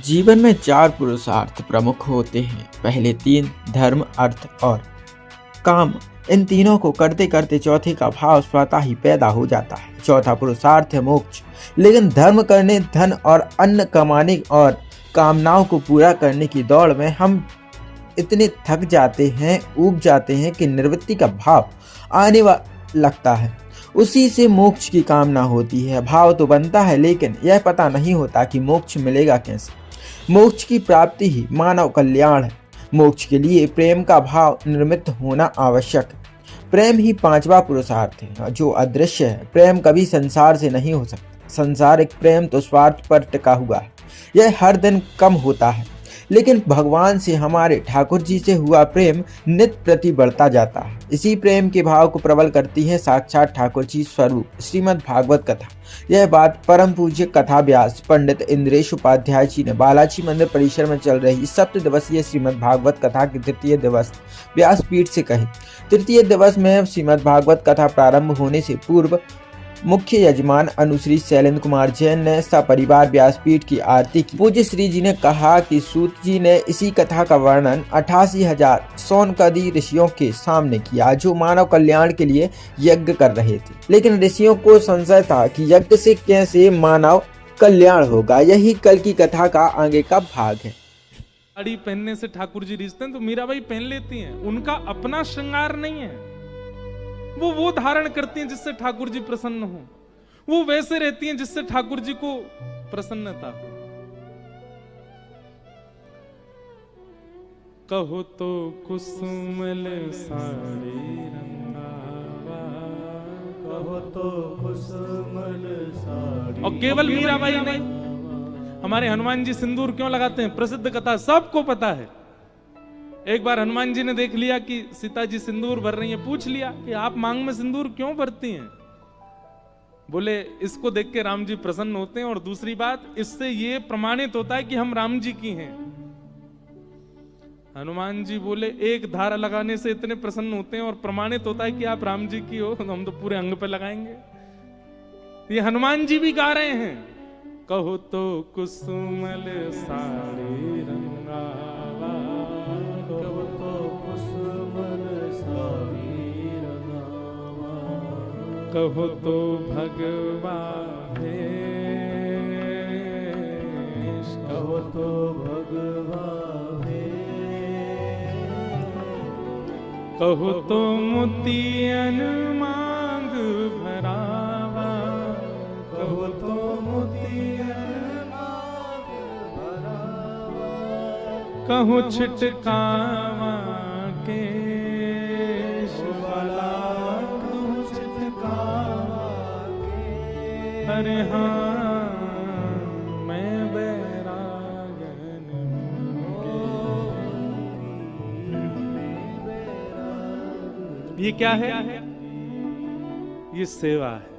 जीवन में चार पुरुषार्थ प्रमुख होते हैं। पहले तीन धर्म, अर्थ और काम। इन तीनों को करते करते चौथे का भाव स्वतः ही पैदा हो जाता है। चौथा पुरुषार्थ है मोक्ष। लेकिन धर्म करने, धन और अन्न कमाने और कामनाओं को पूरा करने की दौड़ में हम इतने थक जाते हैं, ऊब जाते हैं कि निवृत्ति का भाव आने लगता है। उसी से मोक्ष की कामना होती है। भाव तो बनता है, लेकिन यह पता नहीं होता कि मोक्ष मिलेगा कैसे। मोक्ष की प्राप्ति ही मानव कल्याण है। मोक्ष के लिए प्रेम का भाव निर्मित होना आवश्यक है। प्रेम ही पांचवा पुरुषार्थ है, जो अदृश्य है। प्रेम कभी संसार से नहीं हो सकता। संसारिक प्रेम तो स्वार्थ पर टिका हुआ है। यह हर दिन कम होता है, लेकिन भगवान से, हमारे ठाकुर जी से हुआ प्रेम नित्य प्रति बढ़ता जाता है। इसी प्रेम के भाव को प्रबल करती है साक्षात ठाकुर जी स्वरूप श्रीमद् भागवत कथा। यह बात परम पूज्य कथा व्यास पंडित इंद्रेश उपाध्याय जी ने बालाजी मंदिर परिसर में चल रही 7 दिवसीय श्रीमद् भागवत कथा के तृतीय दिवस व्यासपीठ से कही। तृतीय दिवस में श्रीमद् भागवत कथा प्रारंभ होने से पूर्व मुख्य यजमान अनुश्री शैलेंद्र कुमार जैन ने सपरिवार व्यासपीठ की आरती की। पूज्य श्री जी ने कहा कि सूत जी ने इसी कथा का वर्णन 88,000 सोनकदी ऋषियों के सामने किया, जो मानव कल्याण के लिए यज्ञ कर रहे थे। लेकिन ऋषियों को संशय था कि यज्ञ से कैसे मानव कल्याण होगा। यही कल की कथा का आगे का भाग है। साड़ी पहनने से ठाकुर जी रिश्ते हैं तो मीराबाई पहन लेती हैं। उनका अपना श्रृंगार नहीं है, वो धारण करती हैं जिससे ठाकुर जी प्रसन्न हो। वो वैसे रहती हैं जिससे ठाकुर जी को प्रसन्नता हो। कहो तो कुसुमल साड़ी रंगावा, कहो तो कुसुमल साड़ी। और केवल मीराबाई नहीं, हमारे हनुमान जी सिंदूर क्यों लगाते हैं? प्रसिद्ध कथा सबको पता है। एक बार हनुमान जी ने देख लिया कि सीता जी सिंदूर भर रही हैं, पूछ लिया कि आप मांग में सिंदूर क्यों भरती हैं? बोले इसको देख के राम जी प्रसन्न होते हैं, और दूसरी बात, इससे ये प्रमाणित होता है कि हम राम जी की हैं। हनुमान जी बोले एक धारा लगाने से इतने प्रसन्न होते हैं और प्रमाणित होता है कि आप राम जी की हो, तो हम तो पूरे अंग पे लगाएंगे। ये हनुमान जी भी गा रहे हैं, कहो तो कुसुमल साड़ी रंगावा, कहो तो भगवा भेष, कहो तो भगवा भेष, कहो तो मोतियन मांग भरावा, कहो तो मोतियन मांग भरावा, कहो छिटकावा केश वाला, अरे हाँ मैं बैरागन हूँ। ये क्या है? ये सेवा है।